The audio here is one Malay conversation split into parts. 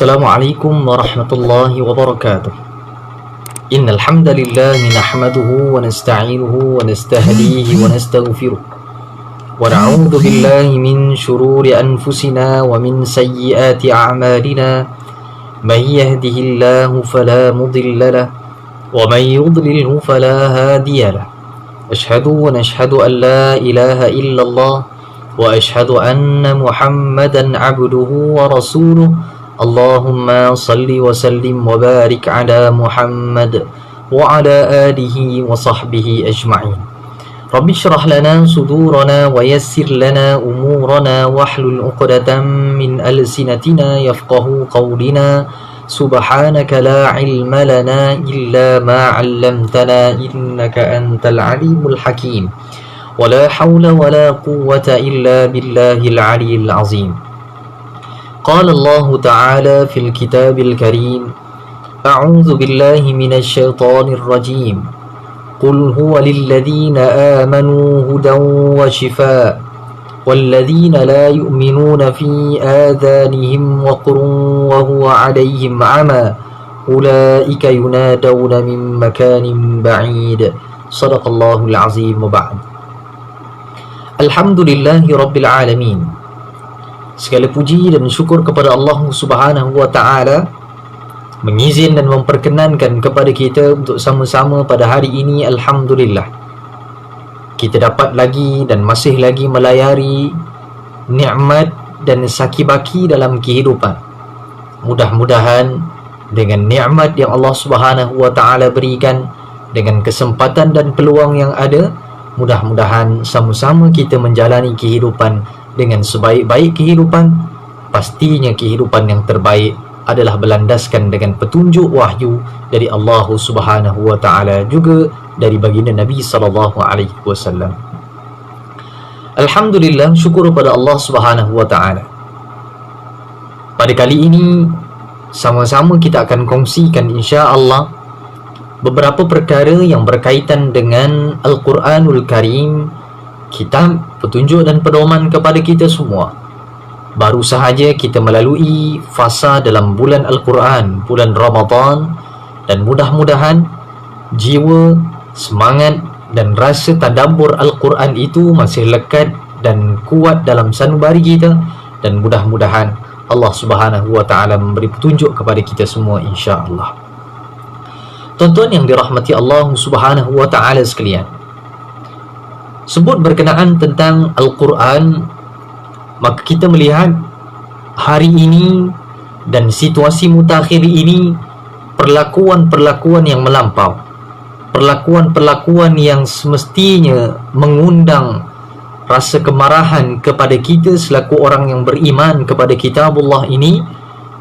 Assalamualaikum warahmatullahi wabarakatuh. Innal hamdalillah nahmaduhu wa nasta'inuhu wa nastahdihi wa nastaghfiruh. Wa na'udzu billahi min shururi anfusina wa min sayyiati a'malina. May yahdihillahu fala mudilla lahu wa may yudlilhu fala hadiya lahu. Ashhadu wa nashhadu an la ilaha illallah wa ashhadu anna Muhammadan 'abduhu wa rasuluh. Allahumma salli wa sallim wa barik ala Muhammad wa ala alihi wa sahbihi ajma'in. Rabbi syrah lana sudurana wa yassir lana umurana wahlul 'uqdatam min alsinatina yafqahu qawlina. Subhanaka la ilma lana illa ma 'allamtana innaka antal alimul hakim. Wa la hawla wa la quwwata illa billahil aliyyil azim. قال الله تعالى في الكتاب الكريم أعوذ بالله من الشيطان الرجيم قل هو للذين آمنوا هدى وشفاء والذين لا يؤمنون في آذانهم وقر وهو عليهم عمى أولئك ينادون من مكان بعيد صدق الله العظيم. وبعد الحمد لله رب العالمين. Segala puji dan syukur kepada Allah Subhanahu wa Ta'ala mengizin dan memperkenankan kepada kita untuk sama-sama pada hari ini. Alhamdulillah, kita dapat lagi dan masih lagi melayari nikmat dan saki-baki dalam kehidupan. Mudah-mudahan dengan nikmat yang Allah Subhanahu wa Ta'ala berikan, dengan kesempatan dan peluang yang ada, mudah-mudahan sama-sama kita menjalani kehidupan dengan sebaik-baik kehidupan. Pastinya kehidupan yang terbaik adalah berlandaskan dengan petunjuk wahyu dari Allah Subhanahu wa Ta'ala, juga dari baginda Nabi sallallahu alaihi wasallam. Alhamdulillah, syukur kepada Allah Subhanahu wa Ta'ala. Pada kali ini sama-sama kita akan kongsikan insya-Allah beberapa perkara yang berkaitan dengan Al-Quranul Karim, kitab petunjuk dan pedoman kepada kita semua. Baru sahaja kita melalui fasa dalam bulan Al-Quran, bulan Ramadan, dan mudah-mudahan jiwa, semangat dan rasa tadabbur Al-Quran itu masih lekat dan kuat dalam sanubari kita, dan mudah-mudahan Allah Subhanahu wa Ta'ala memberi petunjuk kepada kita semua insya-Allah. Tuan-tuan yang dirahmati Allah Subhanahu wa Ta'ala sekalian, sebut berkenaan tentang Al-Quran, maka kita melihat hari ini dan situasi mutakhir ini, perlakuan-perlakuan yang melampau, perlakuan-perlakuan yang semestinya mengundang rasa kemarahan kepada kita selaku orang yang beriman kepada kitabullah ini,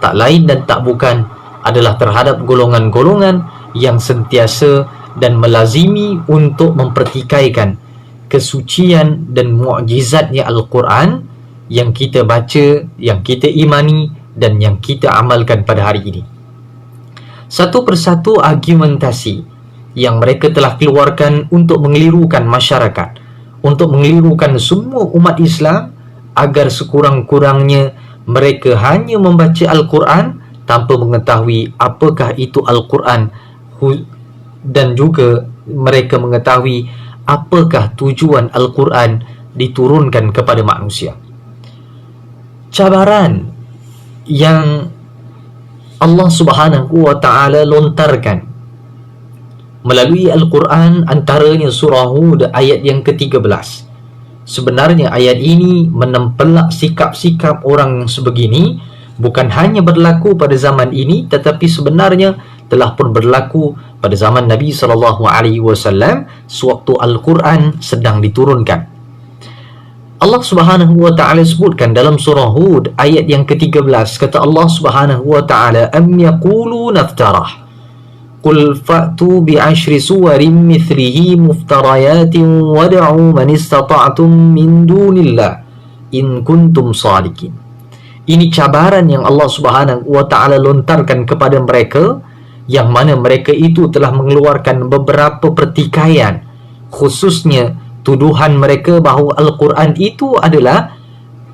tak lain dan tak bukan adalah terhadap golongan-golongan yang sentiasa dan melazimi untuk mempertikaikan kesucian dan mukjizatnya Al-Quran yang kita baca, yang kita imani dan yang kita amalkan pada hari ini. Satu persatu argumentasi yang mereka telah keluarkan untuk mengelirukan masyarakat, untuk mengelirukan semua umat Islam, agar sekurang-kurangnya mereka hanya membaca Al-Quran tanpa mengetahui apakah itu Al-Quran, dan juga mereka mengetahui apakah tujuan Al-Quran diturunkan kepada manusia. Cabaran yang Allah Subhanahu wa Ta'ala lontarkan melalui Al-Quran antaranya surah Hud ayat yang ke-13. Sebenarnya ayat ini menempelak sikap-sikap orang sebegini bukan hanya berlaku pada zaman ini, tetapi sebenarnya telah pun berlaku pada zaman Nabi SAW sewaktu Al-Quran sedang diturunkan. Allah Subhanahu wa Ta'ala sebutkan dalam surah Hud ayat yang ke-13, kata Allah Subhanahu wa Ta'ala, am yaqulu naftarah qul fa'tu bi'ashri suwarin mithlihi muftarayatin wad'u man istata'tum min dunillah in kuntum sadiqin. Ini cabaran yang Allah Subhanahu wa Ta'ala lontarkan kepada mereka, yang mana mereka itu telah mengeluarkan beberapa pertikaian, khususnya tuduhan mereka bahawa Al-Quran itu adalah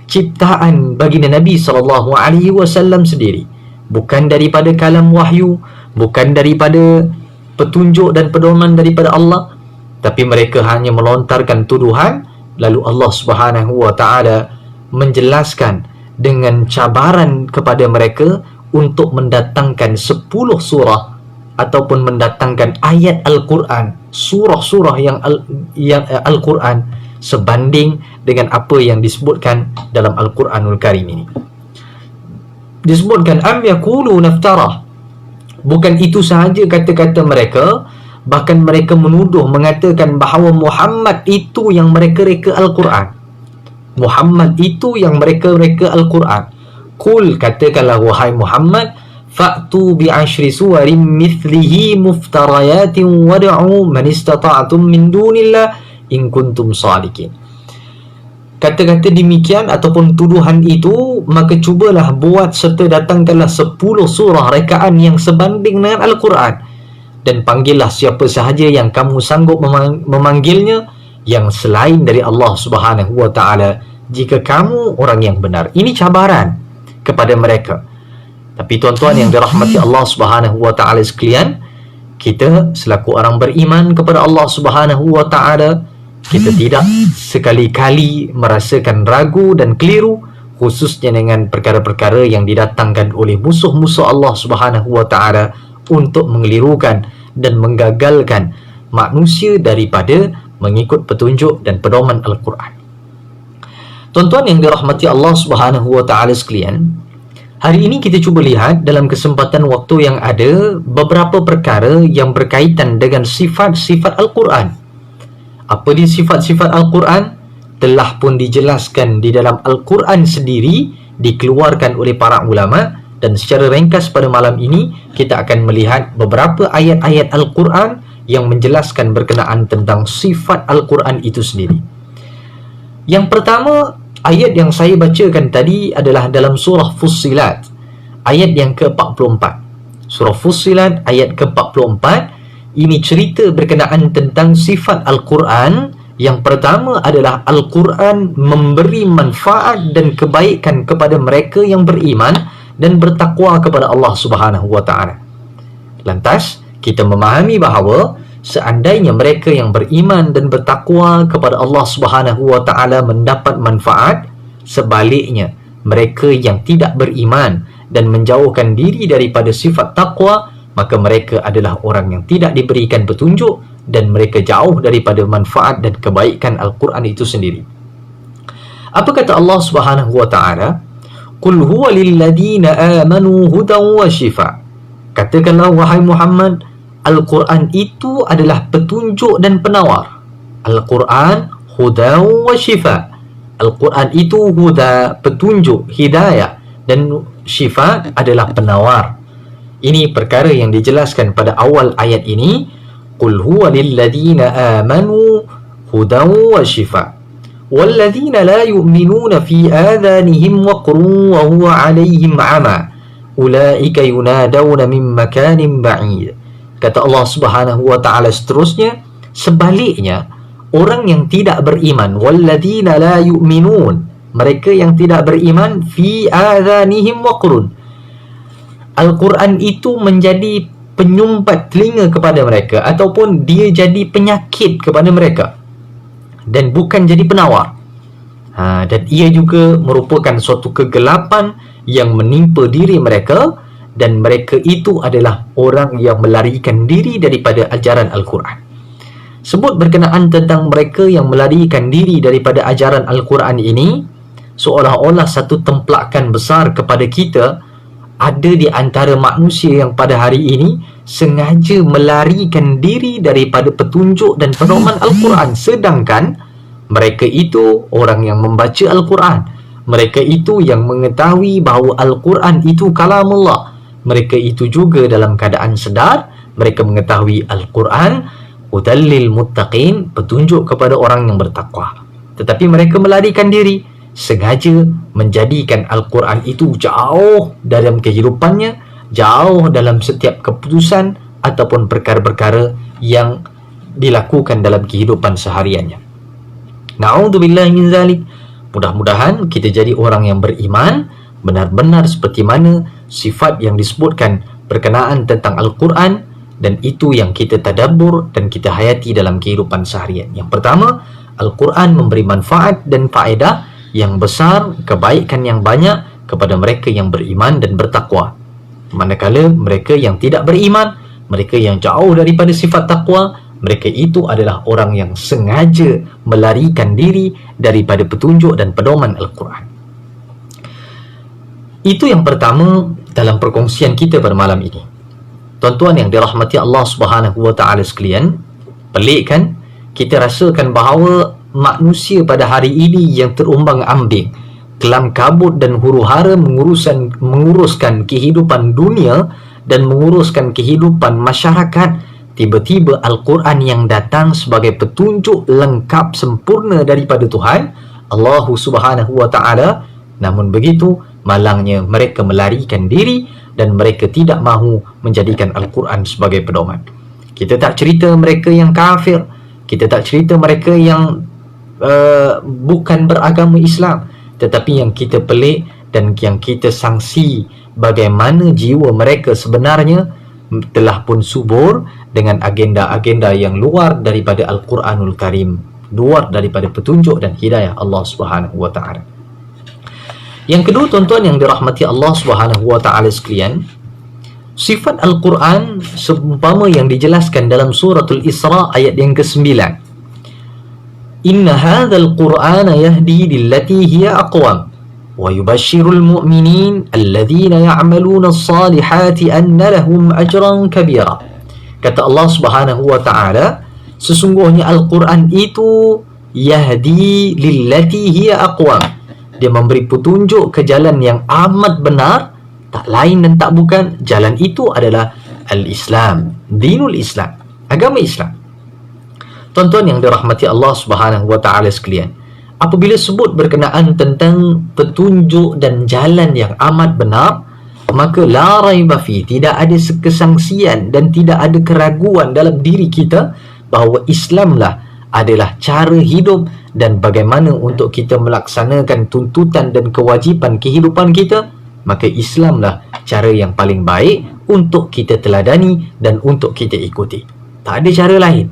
ciptaan baginda Nabi SAW sendiri. bukan daripada kalam wahyu, bukan daripada petunjuk dan pedoman daripada Allah, tapi mereka hanya melontarkan tuduhan. Lalu Allah Subhanahu wa taala menjelaskan dengan cabaran kepada mereka untuk mendatangkan 10 surah ataupun mendatangkan ayat Al-Quran, surah-surah yang Al-Quran sebanding dengan apa yang disebutkan dalam Al-Quranul Karim ini. Disebutkan am yaqulu naftara. Bukan itu sahaja kata-kata mereka, bahkan mereka menuduh, mengatakan bahawa Muhammad itu yang mereka reka Al-Quran. Muhammad itu yang mereka reka Al-Quran. Qul, katakanlah wahai Muhammad, fa'tu bi'ashri suwarin mithlihi muftarayatin wad'u man istata'tum min dunillah in kuntum sadiqin. Kata-kata demikian ataupun tuduhan itu, maka cubalah buat serta datangkanlah 10 surah rekaan yang sebanding dengan Al-Quran, dan panggillah siapa sahaja yang kamu sanggup memanggilnya yang selain dari Allah Subhanahu wa taala, jika kamu orang yang benar. Ini cabaran kepada mereka. Tapi tuan-tuan yang dirahmati Allah Subhanahu wa taala sekalian, kita selaku orang beriman kepada Allah Subhanahu wa taala, kita tidak sekali-kali merasakan ragu dan keliru, khususnya dengan perkara-perkara yang didatangkan oleh musuh-musuh Allah Subhanahu wa taala untuk mengelirukan dan menggagalkan manusia daripada mengikut petunjuk dan pedoman Al-Quran. Tuan-tuan yang dirahmati Allah Subhanahu wa taala sekalian, hari ini kita cuba lihat dalam kesempatan waktu yang ada beberapa perkara yang berkaitan dengan sifat-sifat Al-Quran. Apa dia sifat-sifat Al-Quran? Telah pun dijelaskan di dalam Al-Quran sendiri, dikeluarkan oleh para ulama, dan secara ringkas pada malam ini kita akan melihat beberapa ayat-ayat Al-Quran yang menjelaskan berkenaan tentang sifat Al-Quran itu sendiri. Yang pertama, ayat yang saya bacakan tadi adalah dalam surah Fussilat, ayat yang ke-44. Surah Fussilat ayat ke-44. Ini cerita berkenaan tentang sifat Al-Quran. Yang pertama adalah Al-Quran memberi manfaat dan kebaikan kepada mereka yang beriman dan bertakwa kepada Allah Subhanahu wa taala. Lantas kita memahami bahawa seandainya mereka yang beriman dan bertakwa kepada Allah Subhanahu wa taala mendapat manfaat, sebaliknya mereka yang tidak beriman dan menjauhkan diri daripada sifat takwa, maka mereka adalah orang yang tidak diberikan petunjuk dan mereka jauh daripada manfaat dan kebaikan Al-Quran itu sendiri. Apa kata Allah Subhanahu wa taala? Qul huwa lilladina amanu hudan wa shifa. Katakanlah wahai Muhammad, Al-Quran itu adalah petunjuk dan penawar. Al-Quran hudan wa shifa. Al-Quran itu huda, petunjuk, hidayah, dan shifa adalah penawar. Ini perkara yang dijelaskan pada awal ayat ini. Qul huwa lilladina amanu hudan wa shifa. Walladina la yu'minuna fi adhanihim waqrun wa huwa alaihim ama. Ulaika yunadawna min makanin ba'id. Kata Allah Subhanahu wa taala seterusnya, sebaliknya orang yang tidak beriman, walladina la yu'minun, mereka yang tidak beriman, fi adhanihim waqrun, Al-Quran itu menjadi penyumpat telinga kepada mereka, ataupun dia jadi penyakit kepada mereka dan bukan jadi penawar. Dan ia juga merupakan suatu kegelapan yang menimpa diri mereka, dan mereka itu adalah orang yang melarikan diri daripada ajaran Al-Quran. Sebut berkenaan tentang mereka yang melarikan diri daripada ajaran Al-Quran ini, seolah-olah satu templakan besar kepada kita. Ada di antara manusia yang pada hari ini sengaja melarikan diri daripada petunjuk dan pedoman Al-Quran, sedangkan mereka itu orang yang membaca Al-Quran. Mereka itu yang mengetahui bahawa Al-Quran itu kalamullah. Mereka itu juga dalam keadaan sedar, mereka mengetahui Al-Quran hudal lil muttaqin, petunjuk kepada orang yang bertakwa. Tetapi mereka melarikan diri, sengaja menjadikan Al-Quran itu jauh dalam kehidupannya, jauh dalam setiap keputusan ataupun perkara-perkara yang dilakukan dalam kehidupan sehariannya. Na'udzubillahi min zalik. Mudah-mudahan kita jadi orang yang beriman benar-benar seperti mana sifat yang disebutkan berkenaan tentang Al-Quran, dan itu yang kita tadabbur dan kita hayati dalam kehidupan seharian. Yang pertama, Al-Quran memberi manfaat dan faedah yang besar, kebaikan yang banyak kepada mereka yang beriman dan bertakwa. Manakala mereka yang tidak beriman, mereka yang jauh daripada sifat takwa, mereka itu adalah orang yang sengaja melarikan diri daripada petunjuk dan pedoman Al-Quran. Itu yang pertama dalam perkongsian kita pada malam ini. Tuan-tuan yang dirahmati Allah Subhanahu wa taala sekalian, pelik kan? Kita rasakan bahawa manusia pada hari ini yang terumbang-ambing, kelam kabut dan huru-hara menguruskan kehidupan dunia dan menguruskan kehidupan masyarakat, tiba-tiba Al-Quran yang datang sebagai petunjuk lengkap sempurna daripada Tuhan Allah Subhanahu wa taala. Namun begitu, malangnya mereka melarikan diri dan mereka tidak mahu menjadikan Al-Quran sebagai pedoman. Kita tak cerita mereka yang kafir, kita tak cerita mereka yang bukan beragama Islam, tetapi yang kita pelik dan yang kita sangsi bagaimana jiwa mereka sebenarnya telah pun subur dengan agenda-agenda yang luar daripada Al-Quranul Karim, luar daripada petunjuk dan hidayah Allah Subhanahu wa taala. Yang kedua, tuan-tuan yang dirahmati Allah Subhanahu wa taala sekalian, sifat Al-Quran seumpama yang dijelaskan dalam suratul Isra ayat yang ke-9. Inna hadzal Qur'ana yahdi lillati hiya aqwam wa yubashshirul mu'minin alladhina ya'maluna as-salihati anna lahum ajran kabira. Kata Allah Subhanahu wa taala, sesungguhnya Al-Quran itu yahdi lillati hiya aqwam. Dia memberi petunjuk ke jalan yang amat benar, tak lain dan tak bukan jalan itu adalah Al-Islam, dinul Islam, agama Islam. Tuan-tuan yang dirahmati Allah Subhanahu wa taala sekalian, apabila sebut berkenaan tentang petunjuk dan jalan yang amat benar, maka la raiba fi, tidak ada kesangsian dan tidak ada keraguan dalam diri kita bahawa Islamlah adalah cara hidup dan bagaimana untuk kita melaksanakan tuntutan dan kewajipan kehidupan kita. Maka Islamlah cara yang paling baik untuk kita teladani dan untuk kita ikuti. Tak ada cara lain.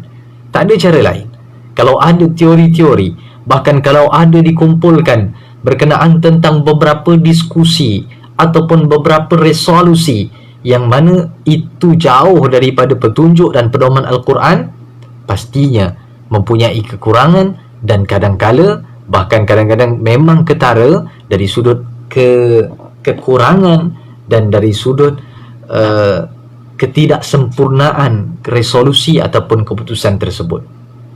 Tak ada cara lain. Kalau ada teori-teori, bahkan kalau ada dikumpulkan berkenaan tentang beberapa diskusi ataupun beberapa resolusi yang mana itu jauh daripada petunjuk dan pedoman Al-Quran, pastinya mempunyai kekurangan dan kadang-kala bahkan kadang-kadang memang ketara dari sudut kekurangan dan dari sudut ketidaksempurnaan resolusi ataupun keputusan tersebut.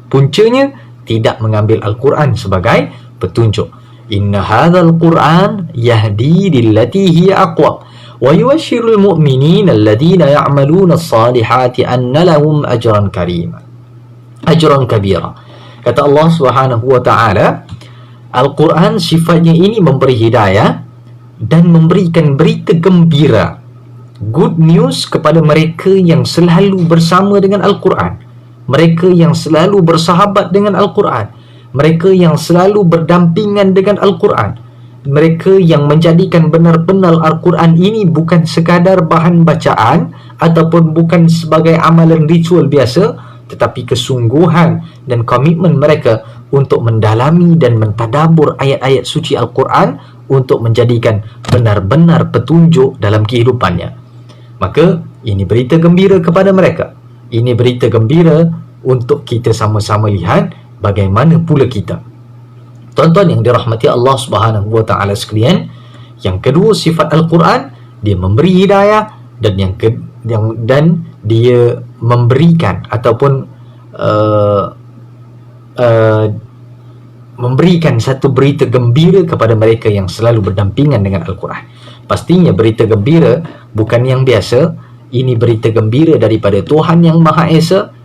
Puncanya tidak mengambil Al-Quran sebagai petunjuk. Inna hadzal Qur'an yahdi lillati hiya aqwam wa yubashshirul mu'minina alladhina ya'maluna as-salihati anna lahum ajran karima. Ajran kabira. Kata Allah Subhanahu wa taala, Al-Quran sifatnya ini memberi hidayah dan memberikan berita gembira, good news kepada mereka yang selalu bersama dengan Al-Quran, mereka yang selalu bersahabat dengan Al-Quran, mereka yang selalu berdampingan dengan Al-Quran, mereka yang menjadikan benar-benar Al-Quran ini bukan sekadar bahan bacaan ataupun bukan sebagai amalan ritual biasa, tetapi kesungguhan dan komitmen mereka untuk mendalami dan mentadabur ayat-ayat suci Al-Quran untuk menjadikan benar-benar petunjuk dalam kehidupannya. Maka ini berita gembira kepada mereka. Ini berita gembira untuk kita sama-sama lihat bagaimana pula kita. Tuan-tuan yang dirahmati Allah Subhanahu wa taala sekalian, yang kedua sifat Al-Quran, dia memberi hidayah dan dia memberikan ataupun memberikan satu berita gembira kepada mereka yang selalu berdampingan dengan Al-Quran. Pastinya berita gembira bukan yang biasa. Ini berita gembira daripada Tuhan Yang Maha Esa.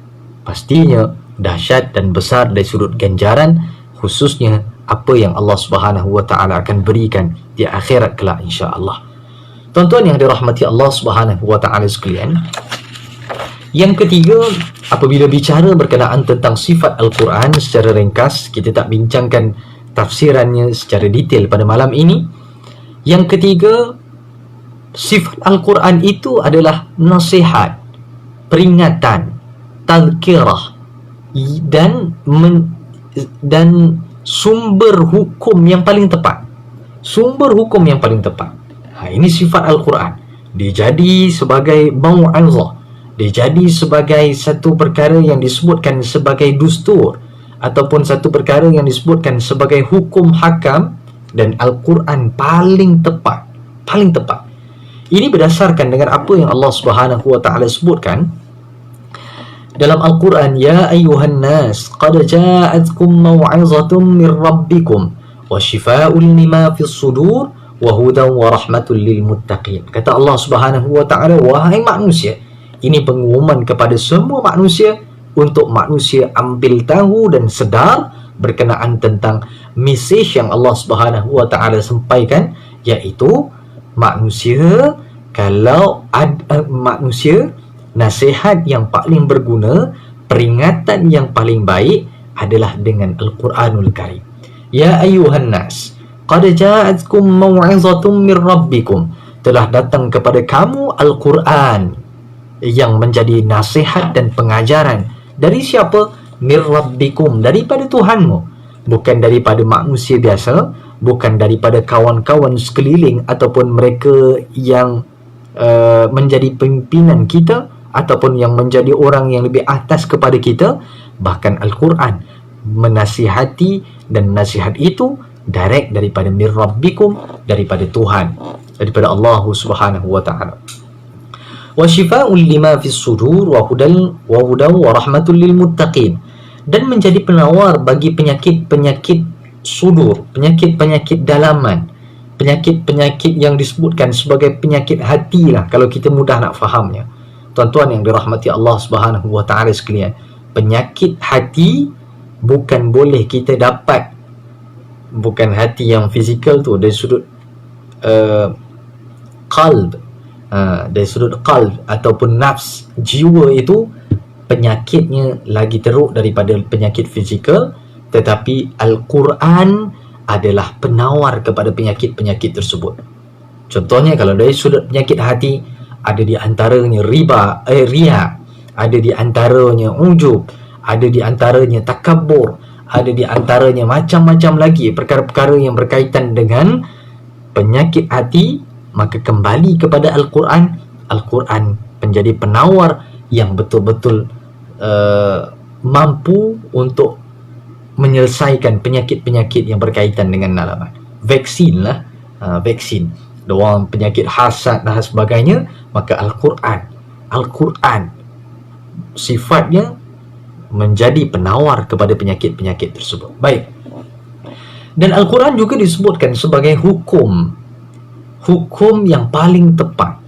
Pastinya dahsyat dan besar dari sudut ganjaran, khususnya apa yang Allah Subhanahu wa taala akan berikan di akhirat kelak insya-Allah. Tuan-tuan yang dirahmati Allah Subhanahu wa taala sekalian, yang ketiga, apabila bicara berkenaan tentang sifat Al-Quran secara ringkas, kita tak bincangkan tafsirannya secara detail pada malam ini. Yang ketiga, Sifat Al-Quran itu adalah nasihat, peringatan, tazkirah, dan sumber hukum yang paling tepat. Sumber hukum yang paling tepat. Ini sifat Al-Quran. Dia jadi sebagai mau'izah, dia jadi sebagai satu perkara yang disebutkan sebagai dustur, ataupun satu perkara yang disebutkan sebagai hukum hakam. Dan Al-Quran paling tepat, paling tepat. Ini berdasarkan dengan apa yang Allah Subhanahu wa taala sebutkan dalam Al-Quran, ya ayyuhan nas qad ja'atkum mau'izatun mir rabbikum wa shifaa'un lima fis sudur wa hudan wa rahmatul lil muttaqin. Kata Allah Subhanahu wa taala, wahai manusia, ini pengumuman kepada semua manusia untuk manusia ambil tahu dan sedar berkenaan tentang mesej yang Allah Subhanahu wa taala sampaikan, iaitu manusia, kalau ada manusia, nasihat yang paling berguna, peringatan yang paling baik adalah dengan Al-Quranul Karim. Ya ayyuhan nas qad ja'atkum mau'izatun mir rabbikum, telah datang kepada kamu Al-Quran yang menjadi nasihat dan pengajaran dari siapa? Mir rabbikum, daripada Tuhanmu, bukan daripada manusia biasa, bukan daripada kawan-kawan sekeliling ataupun mereka yang menjadi pimpinan kita ataupun yang menjadi orang yang lebih atas kepada kita. Bahkan Al-Quran menasihati, dan nasihat itu direct daripada mir rabbikum, daripada Tuhan, daripada Allah Subhanahu wa taala. Wa shifaa'un lima fis sudur wa hudan wa rahmatul lil muttaqin, dan menjadi penawar bagi penyakit-penyakit sudur, penyakit-penyakit dalaman, penyakit-penyakit yang disebutkan sebagai penyakit hati lah, kalau kita mudah nak fahamnya. Tuan-tuan yang dirahmati Allah Subhanahu wa taala sekalian, penyakit hati bukan boleh kita dapat, bukan hati yang fizikal tu, dari sudut qalb, dari sudut qalb ataupun nafs, jiwa itu penyakitnya lagi teruk daripada penyakit fizikal. Tetapi Al-Quran adalah penawar kepada penyakit-penyakit tersebut. Contohnya, kalau dari sudut penyakit hati, ada di antaranya riya, ada di antaranya ujub, ada di antaranya takabur, ada di antaranya macam-macam lagi perkara-perkara yang berkaitan dengan penyakit hati. Maka kembali kepada Al-Quran. Al-Quran menjadi penawar yang betul-betul mampu untuk menyelesaikan penyakit-penyakit yang berkaitan dengan dalaman. Vaksin lah, vaksin doang penyakit hasad dan sebagainya. Maka Al-Quran sifatnya menjadi penawar kepada penyakit-penyakit tersebut. Baik. Dan Al-Quran juga disebutkan sebagai hukum yang paling tepat.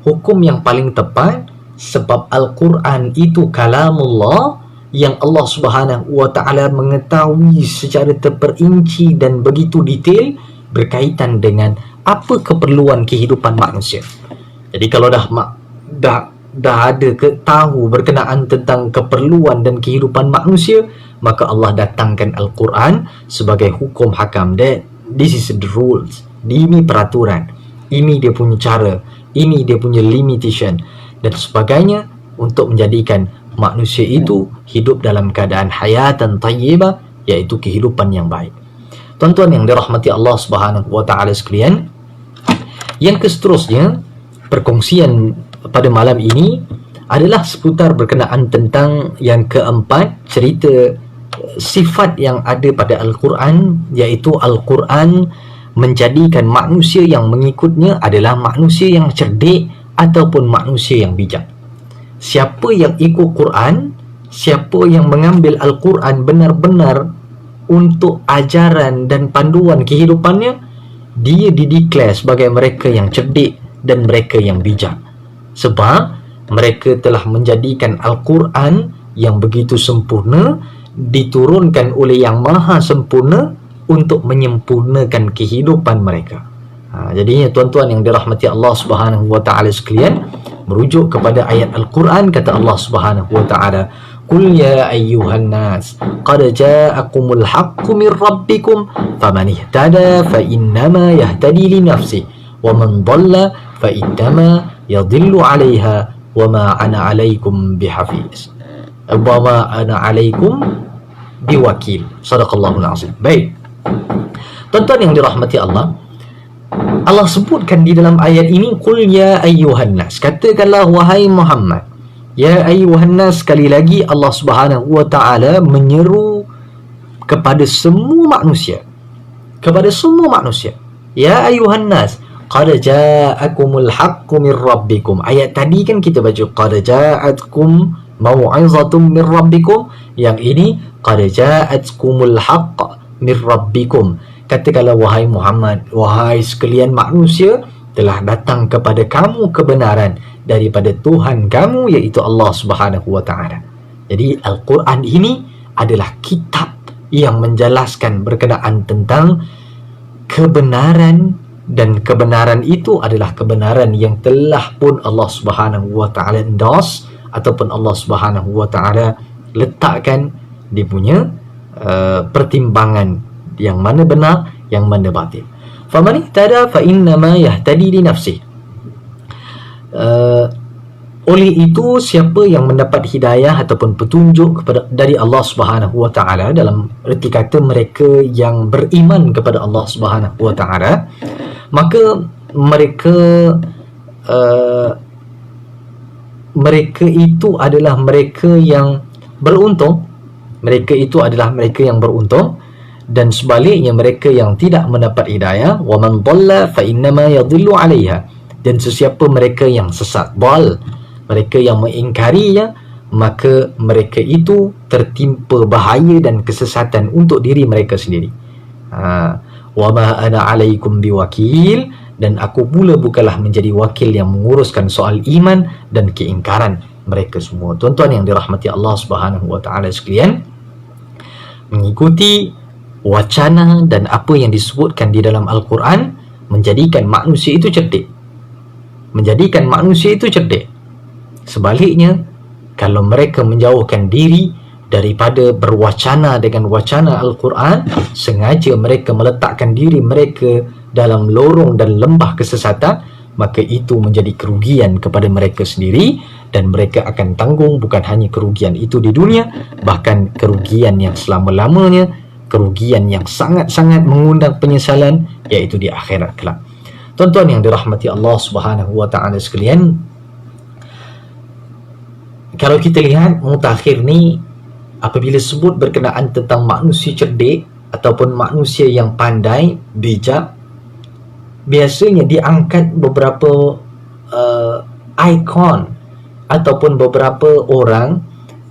Hukum yang paling tepat sebab Al-Quran itu kalamullah yang Allah Subhanahu wa taala mengetahui secara terperinci dan begitu detail berkaitan dengan apa keperluan kehidupan manusia. Jadi kalau dah ada tahu berkenaan tentang keperluan dan kehidupan manusia, maka Allah datangkan Al-Quran sebagai hukum hakam. This is the rules. Ini peraturan. Ini dia punya cara. Ini dia punya limitation dan sebagainya, untuk menjadikan manusia itu hidup dalam keadaan hayatan tayyibah, iaitu kehidupan yang baik. Tuan-tuan yang dirahmati Allah Subhanahu wa taala sekalian, yang seterusnya perkongsian pada malam ini adalah seputar berkenaan tentang yang keempat, cerita sifat yang ada pada Al-Quran, iaitu Al-Quran menjadikan manusia yang mengikutnya adalah manusia yang cerdik ataupun manusia yang bijak. Siapa yang ikut Quran, siapa yang mengambil Al-Quran benar-benar untuk ajaran dan panduan kehidupannya, dia dideklar sebagai mereka yang cerdik dan mereka yang bijak. Sebab mereka telah menjadikan Al-Quran yang begitu sempurna, diturunkan oleh yang maha sempurna untuk menyempurnakan kehidupan mereka. Jadinya tuan-tuan yang dirahmati Allah Subhanahu wa taala sekalian, merujuk kepada ayat Al-Quran, kata Allah Subhanahu wa taala, "Qul ya ayyuhan nas qad ja'akumul haqqu min rabbikum faman ihtada fa innama yahtadi li nafsihi wa man dhalla fa innama yadhillu 'alaiha wa ma ana 'alaikum bihafiz wa ma ana 'alaikum biwakil. Sadaqallahul azim. Baik, tuan-tuan yang dirahmati Allah, Allah sebutkan di dalam ayat ini, qul ya ayyuhan nas, katakanlah wahai Muhammad. Ya ayyuhan nas, sekali lagi Allah Subhanahu wa taala menyeru kepada semua manusia, kepada semua manusia. Ya ayyuhan nas, qad ja'akumul haqqu mir rabbikum. Ayat tadi kan kita baca qad ja'atkum mau'izatun mir rabbikum, yang ini qad ja'atkumul haqqu mir rabbikum. Katakanlah wahai Muhammad, wahai sekalian manusia, telah datang kepada kamu kebenaran daripada Tuhan kamu, iaitu Allah Subhanahu wa taala. Jadi Al-Quran ini adalah kitab yang menjelaskan berkenaan tentang kebenaran, dan kebenaran itu adalah kebenaran yang telah pun Allah Subhanahu wa taala endorse ataupun Allah Subhanahu wa taala letakkan dia punya pertimbangan yang mana benar, yang mana batil. Faman ihtada fa innama yahtadi li nafsihi. Oleh itu, siapa yang mendapat hidayah ataupun petunjuk dari Allah Subhanahu wa taala, dalam erti kata mereka yang beriman kepada Allah Subhanahu wa taala, maka mereka itu adalah mereka yang beruntung. Mereka itu adalah mereka yang beruntung. Dan sebaliknya, mereka yang tidak mendapat hidayah, wa man dhalla fa innama yadhillu 'alaiha. Dan sesiapa mereka yang sesat, dhal, mereka yang mengingkarinya, maka mereka itu tertimpa bahaya dan kesesatan untuk diri mereka sendiri. Wa ma ana 'alaikum biwakil, dan aku pula bukanlah menjadi wakil yang menguruskan soal iman dan keingkaran mereka semua. Tuan-tuan yang dirahmati Allah Subhanahu wa taala sekalian, mengikuti wacana dan apa yang disebutkan di dalam Al-Quran menjadikan manusia itu cerdik, menjadikan manusia itu cerdik. Sebaliknya, kalau mereka menjauhkan diri daripada berwacana dengan wacana Al-Quran, sengaja mereka meletakkan diri mereka dalam lorong dan lembah kesesatan, maka itu menjadi kerugian kepada mereka sendiri, dan mereka akan tanggung bukan hanya kerugian itu di dunia, bahkan kerugian yang selama-lamanya, kerugian yang sangat-sangat mengundang penyesalan, iaitu di akhirat kelak. Tuan-tuan yang dirahmati Allah Subhanahu wa taala sekalian, kalau kita lihat mutakhir ni, apabila sebut berkenaan tentang manusia cerdik ataupun manusia yang pandai, bijak, biasanya diangkat beberapa ikon ataupun beberapa orang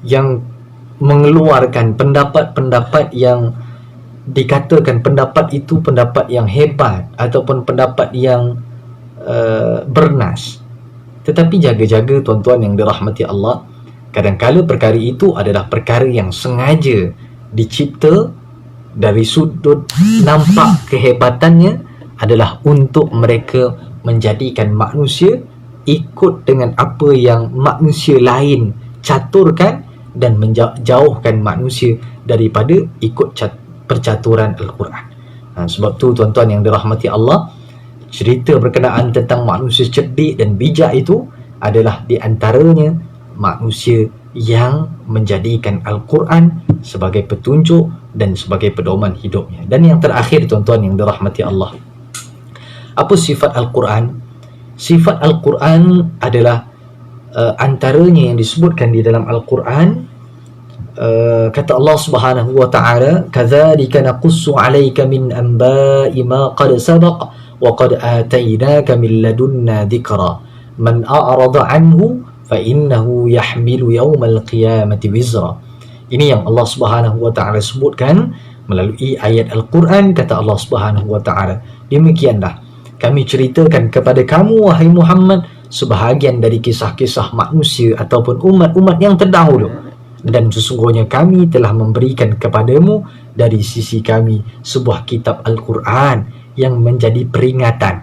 yang mengeluarkan pendapat-pendapat yang dikatakan pendapat itu pendapat yang hebat ataupun pendapat yang bernas. Tetapi jaga-jaga tuan-tuan yang dirahmati Allah, kadang-kala perkara itu adalah perkara yang sengaja dicipta dari sudut nampak kehebatannya adalah untuk mereka menjadikan manusia ikut dengan apa yang manusia lain caturkan dan menjauhkan manusia daripada ikut percaturan Al-Quran. Sebab tu tuan-tuan yang dirahmati Allah, cerita berkenaan tentang manusia cerdik dan bijak itu adalah di antaranya manusia yang menjadikan Al-Quran sebagai petunjuk dan sebagai pedoman hidupnya. Dan yang terakhir tuan-tuan yang dirahmati Allah, apa sifat Al-Quran? Sifat Al-Quran adalah antaranya yang disebutkan di dalam Al-Quran, kata Allah Subhanahu wa taala, kadzalika naqussu 'alaika min anba'i ma qad sabaq wa qad atainaka min ladunna dzikra man a'rada 'anhu fa innahu yahmilu yaumal qiyamati wizra. Ini yang Allah Subhanahu wa taala sebutkan melalui ayat Al-Quran. Kata Allah Subhanahu wa taala, demikianlah kami ceritakan kepada kamu wahai Muhammad sebahagian dari kisah-kisah manusia ataupun umat-umat yang terdahulu, dan sesungguhnya kami telah memberikan kepadamu dari sisi kami sebuah kitab Al-Quran yang menjadi peringatan.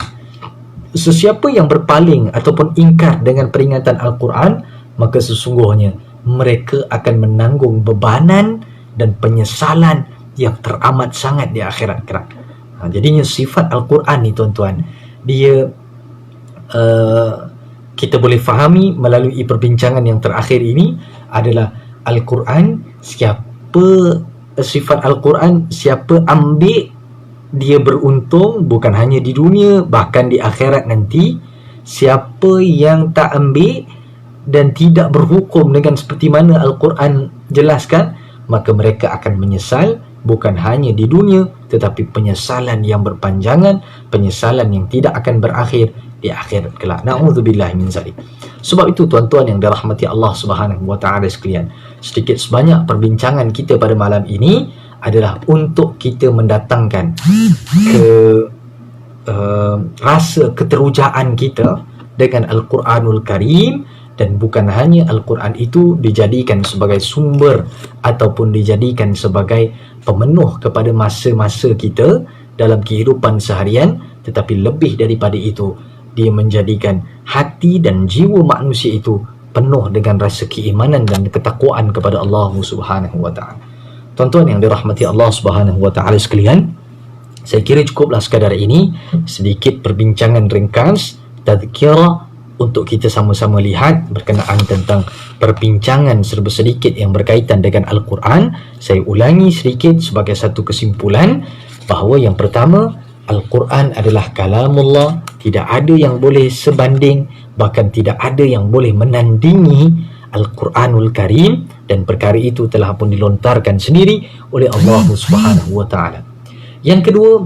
Sesiapa yang berpaling ataupun ingkar dengan peringatan Al-Quran, maka sesungguhnya mereka akan menanggung bebanan dan penyesalan yang teramat sangat di akhirat kelak. Jadinya sifat Al-Quran ni tuan-tuan, dia kita boleh fahami melalui perbincangan yang terakhir ini adalah Al-Quran, sifat Al-Quran, siapa ambil dia beruntung bukan hanya di dunia, bahkan di akhirat nanti. Siapa yang tak ambil dan tidak berhukum dengan seperti mana Al-Quran jelaskan, maka mereka akan menyesal bukan hanya di dunia, tetapi penyesalan yang berpanjangan, penyesalan yang tidak akan berakhir di akhirat kelak. Na'udzubillah min zalik. Sebab itu tuan-tuan yang dirahmati Allah Subhanahu wa taala sekalian, sedikit sebanyak perbincangan kita pada malam ini adalah untuk kita mendatangkan rasa keterujaan kita dengan Al-Quranul Karim, dan bukan hanya Al-Quran itu dijadikan sebagai sumber ataupun dijadikan sebagai pemenuh kepada masa-masa kita dalam kehidupan seharian, tetapi lebih daripada itu, dia menjadikan hati dan jiwa manusia itu penuh dengan rasa keimanan dan ketakwaan kepada Allah Subhanahu wa taala. Tuan-tuan yang dirahmati Allah Subhanahu wa taala sekalian, saya kira cukuplah sekadar ini sedikit perbincangan ringkas tazkirah untuk kita sama-sama lihat berkenaan tentang perbincangan serba sedikit yang berkaitan dengan Al-Quran. Saya ulangi sedikit sebagai satu kesimpulan bahawa yang pertama, Al-Quran adalah kalamullah, tidak ada yang boleh sebanding, bahkan tidak ada yang boleh menandingi Al-Quranul Karim, dan perkara itu telah pun dilontarkan sendiri oleh Allah Subhanahu wa taala. Yang kedua,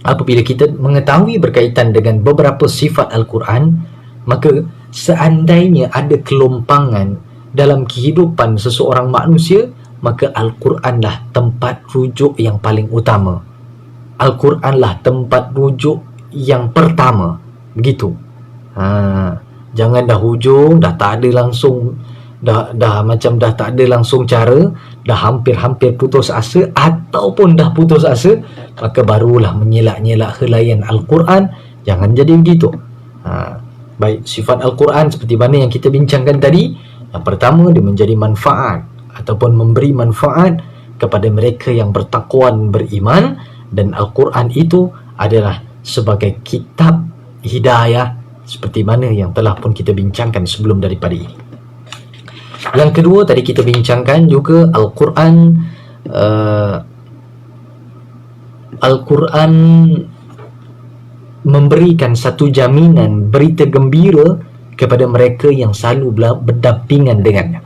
apabila kita mengetahui berkaitan dengan beberapa sifat Al-Quran, maka seandainya ada kelompangan dalam kehidupan seseorang manusia, maka Al-Quranlah tempat rujuk yang paling utama. Al-Quranlah tempat rujuk yang pertama. Begitu. Jangan dah hujung, dah tak ada langsung, dah macam dah tak ada langsung cara, dah hampir-hampir putus asa, ataupun dah putus asa, maka barulah menyelak-nyelak helaian Al-Quran. Jangan jadi begitu. Baik, sifat Al-Quran seperti mana yang kita bincangkan tadi. Yang pertama, dia menjadi manfaat ataupun memberi manfaat kepada mereka yang bertakwa dan beriman, dan Al-Quran itu adalah sebagai kitab hidayah seperti mana yang telah pun kita bincangkan sebelum daripada ini. Yang kedua, tadi kita bincangkan juga Al-Quran memberikan satu jaminan berita gembira kepada mereka yang selalu berdampingan dengannya.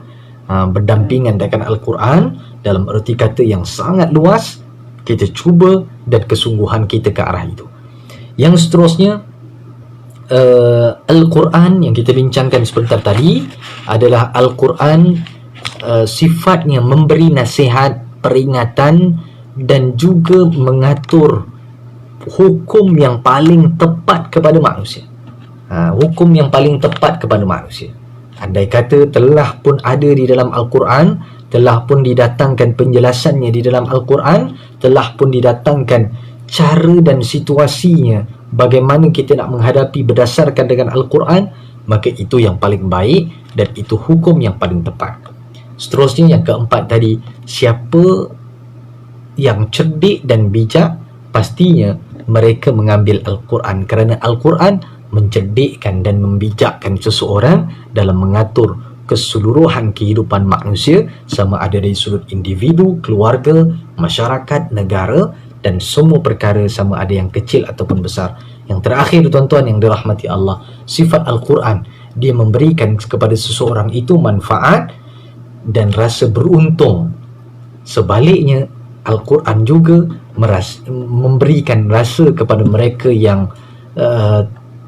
Berdampingan dengan Al-Quran dalam erti kata yang sangat luas, kita cuba dan kesungguhan kita ke arah itu. Yang seterusnya, Al-Quran yang kita bincangkan sebentar tadi adalah Al-Quran sifatnya memberi nasihat, peringatan, dan juga mengatur hukum yang paling tepat kepada manusia. Hukum yang paling tepat kepada manusia. Andai kata telah pun ada di dalam Al-Quran, telah pun didatangkan penjelasannya di dalam Al-Quran, telah pun didatangkan cara dan situasinya bagaimana kita nak menghadapi berdasarkan dengan Al-Quran, maka itu yang paling baik dan itu hukum yang paling tepat. Seterusnya, yang keempat tadi, siapa yang cerdik dan bijak, pastinya mereka mengambil Al-Quran, kerana Al-Quran mencerdikkan dan membijakkan seseorang dalam mengatur keseluruhan kehidupan manusia, sama ada dari sudut individu, keluarga, masyarakat, negara, dan semua perkara, sama ada yang kecil ataupun besar. Yang terakhir, tuan-tuan yang dirahmati Allah, sifat Al-Quran, dia memberikan kepada seseorang itu manfaat dan rasa beruntung. Sebaliknya, Al-Quran juga memberikan rasa kepada mereka yang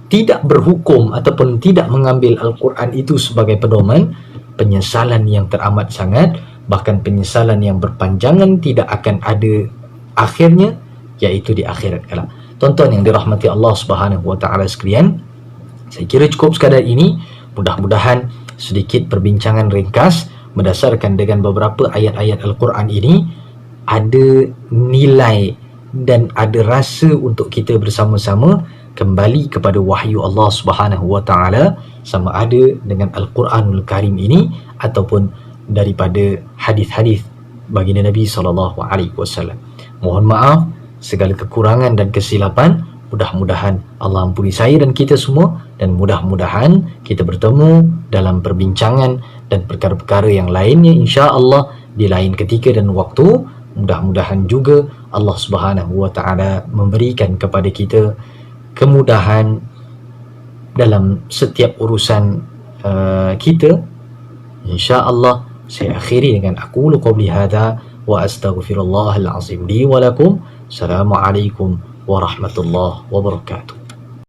tidak berhukum ataupun tidak mengambil Al-Quran itu sebagai pedoman, penyesalan yang teramat sangat, bahkan penyesalan yang berpanjangan, tidak akan ada akhirnya, iaitu di akhirat kelak. Tuan-tuan yang dirahmati Allah Subhanahu wa taala sekalian, saya kira cukup sekadar ini. Mudah-mudahan sedikit perbincangan ringkas berdasarkan dengan beberapa ayat-ayat Al-Quran ini ada nilai dan ada rasa untuk kita bersama-sama kembali kepada wahyu Allah Subhanahu wa taala, sama ada dengan Al-Quranul Karim ini ataupun daripada hadis-hadis baginda Nabi sallallahu alaihi wasallam. Mohon maaf segala kekurangan dan kesilapan. Mudah-mudahan Allah ampuni saya dan kita semua, dan mudah-mudahan kita bertemu dalam perbincangan dan perkara-perkara yang lainnya insya Allah di lain ketika dan waktu. Mudah-mudahan juga Allah Subhanahu wa taala memberikan kepada kita kemudahan dalam setiap urusan kita. Insya Allah saya akhiri dengan aqulu qawli hadha wa astaghfirullahal azim li wa lakum. Assalamualaikum warahmatullahi wabarakatuh.